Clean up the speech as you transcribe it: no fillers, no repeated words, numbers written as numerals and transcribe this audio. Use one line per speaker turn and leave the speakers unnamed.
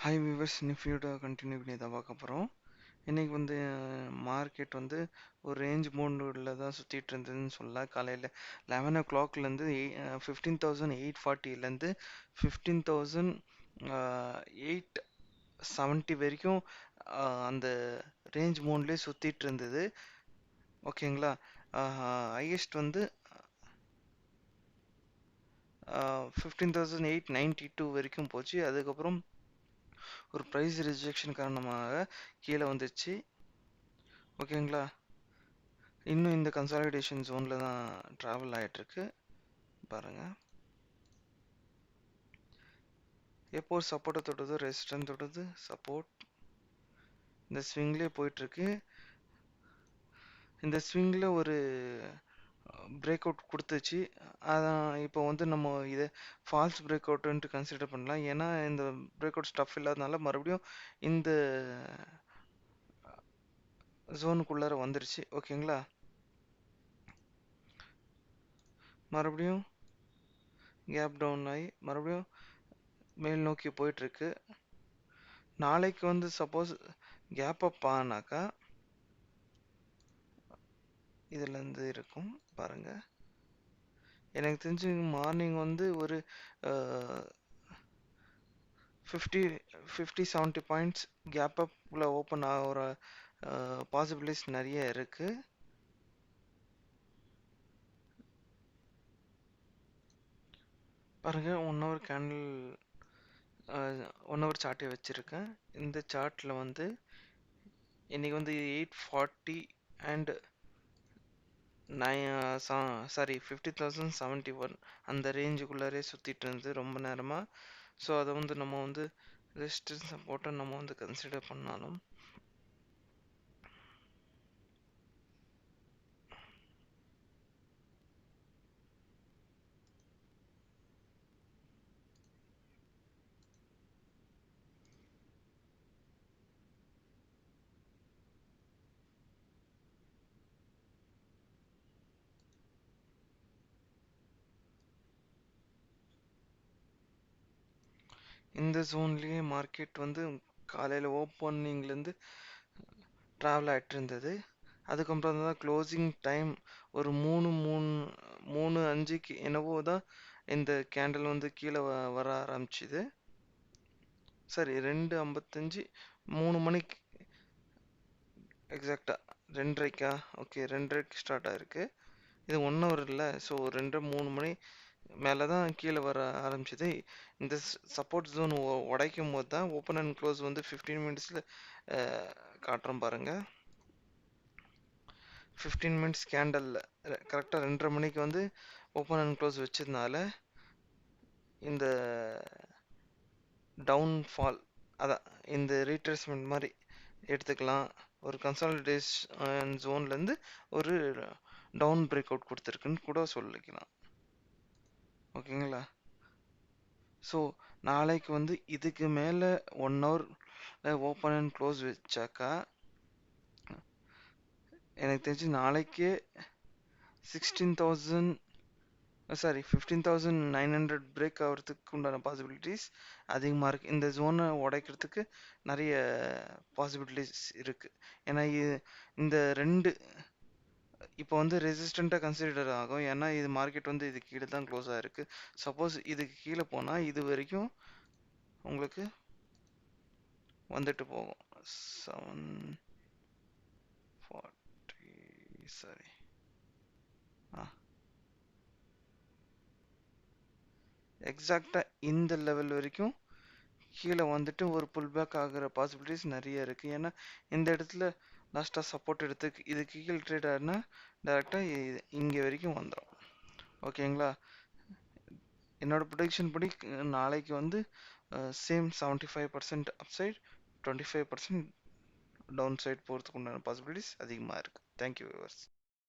Hi viewers, நிஃப்டியோட continue பண்ணி தான் பார்க்க போகிறோம். இன்றைக்கி வந்து மார்க்கெட் வந்து ஒரு ரேஞ்ச் மோடில் தான் சுற்றிட்டு இருந்ததுன்னு சொல்லலாம். காலையில் 11 o'clockலேருந்து 15,840லேருந்து 15,870 வரைக்கும் அந்த ரேஞ்ச் மோட்லேயே சுற்றிட்டு இருந்தது. ஓகேங்களா. ஹையஸ்ட் வந்து 15,892 வரைக்கும் போச்சு. அதுக்கப்புறம் ஒரு ப்ரைஸ் ரிஜெக்ஷன் காரணமாக கீழே வந்துச்சு. ஓகேங்களா. இன்னும் இந்த கன்சாலிடேஷன் ஜோனில் தான் ட்ராவல் ஆகிட்டுருக்கு. பாருங்கள், எப்போ சப்போர்ட்டை தொடுது, ரெசிஸ்டன்ஸ் தொடுது, சப்போர்ட் இந்த ஸ்விங்லேயே போயிட்டுருக்கு. இந்த ஸ்விங்கில் ஒரு பிரேக் அவுட் கொடுத்துச்சு. அதான் இப்போ வந்து நம்ம இதை ஃபால்ஸ் பிரேக் அவுட்டுன்ட்டு கன்சிடர் பண்ணலாம். ஏன்னா இந்த பிரேக் அவுட் ஸ்டஃப் இல்லாதனால மறுபடியும் இந்த ஜோனுக்குள்ளார வந்துருச்சு. ஓகேங்களா. மறுபடியும் கேப் டவுன் ஆகி மறுபடியும் மேல் நோக்கி போயிட்டுருக்கு. நாளைக்கு வந்து சப்போஸ் கேப் அப் ஆனாக்கா இதுலேருந்து இருக்கும். பாருங்கள், எனக்கு தெரிஞ்சு மார்னிங் வந்து ஒரு 50-70 பாயிண்ட்ஸ் கேப் அப்பில் ஓப்பன் ஆகிற பாசிபிலிட்டிஸ் நிறைய இருக்குது. பாருங்கள், 1 hour கேண்டில் 1 hour சார்ட்டே வச்சுருக்கேன். இந்த சார்ட்டில் வந்து இன்றைக்கி வந்து 840 அண்ட் 50,071 அந்த ரேஞ்சுக்குள்ளாரே சுற்றிட்டு இருந்தது ரொம்ப நேரமாக. ஸோ அதை வந்து நம்ம வந்து ரெசிஸ்டன்ஸ் சப்போர்ட்டை நம்ம வந்து கன்சிடர் பண்ணாலும் இந்த ஜோன்லேயே மார்க்கெட் வந்து காலையில் ஓப்பனிங்லேருந்து ட்ராவல் ஆகிட்டு இருந்தது. அதுக்கப்புறம் தான் க்ளோசிங் டைம் ஒரு 3:05க்கு என்னவோ தான் இந்த கேண்டில் வந்து கீழே வர ஆரம்பிச்சுது. சரி, 2:55 3 மணிக்கு எக்ஸாக்டாக 2:30க்கா? ஓகே, 2:30க்கு ஸ்டார்ட் ஆகிருக்கு. இது 1 hour இல்லை. ஸோ 2-3 மணி மேலே தான் கீழே வர ஆரம்பிச்சது. இந்த சப்போர்ட் ஜோன் உடைக்கும் போது தான் ஓப்பன் அண்ட் க்ளோஸ் வந்து 15 மினிட்ஸில் காட்டுறோம். பாருங்கள், 15 மினிட்ஸ் கேண்டலில் கரெக்டாக 2:30 மணிக்கு வந்து ஓப்பன் அண்ட் க்ளோஸ் வச்சதுனால இந்த டவுன்ஃபால், அதான் இந்த ரீட்ரேஸ்மெண்ட் மாதிரி எடுத்துக்கலாம். ஒரு கன்சாலிடேஷன் ஜோன்லேருந்து ஒரு டவுன் பிரேக் அவுட் கொடுத்துருக்குன்னு கூட சொல்லிக்கலாம். ஓகேங்களா. ஸோ நாளைக்கு வந்து இதுக்கு மேலே 1 hour ஓப்பன் அண்ட் க்ளோஸ் வச்சாக்கா எனக்கு தெரிஞ்சு நாளைக்கே 15,900 பிரேக் ஆகிறதுக்கு உண்டான பாசிபிலிட்டிஸ் அதிகமாக இருக்குது. இந்த ஜோனை உடைக்கிறதுக்கு நிறைய பாசிபிலிட்டிஸ் இருக்குது. ஏன்னா இந்த ரெண்டு இப்போ வந்து ரெசிஸ்டண்ட்டாக கன்சிடர் ஆகும். ஏன்னா இது மார்க்கெட் வந்து இது கீழே தான் க்ளோஸ் ஆகிருக்கு. சப்போஸ் இதுக்கு கீழே போனால் இது வரைக்கும் உங்களுக்கு வந்துட்டு போகும். 740 சரி எக்ஸாக்டாக இந்த லெவல் வரைக்கும் கீழே வந்துட்டு ஒரு புல் பேக் ஆகிற பாசிபிலிட்டிஸ் நிறைய இருக்குது. ஏன்னா இந்த இடத்துல லாஸ்ட்டாக சப்போர்ட் எடுத்து இது கீழே ட்ரேட் ஆகினா டேரெக்டாக இங்கே வரைக்கும் வந்துடும். ஓகேங்களா. என்னோட ப்ரொடிக்ஷன் படி நாளைக்கு வந்து சேம் 75% அப்சைட், 25% டவுன் சைட் போகிறதுக்கு உண்டான பாசிபிலிட்டிஸ் அதிகமாக இருக்குது. Thank you viewers.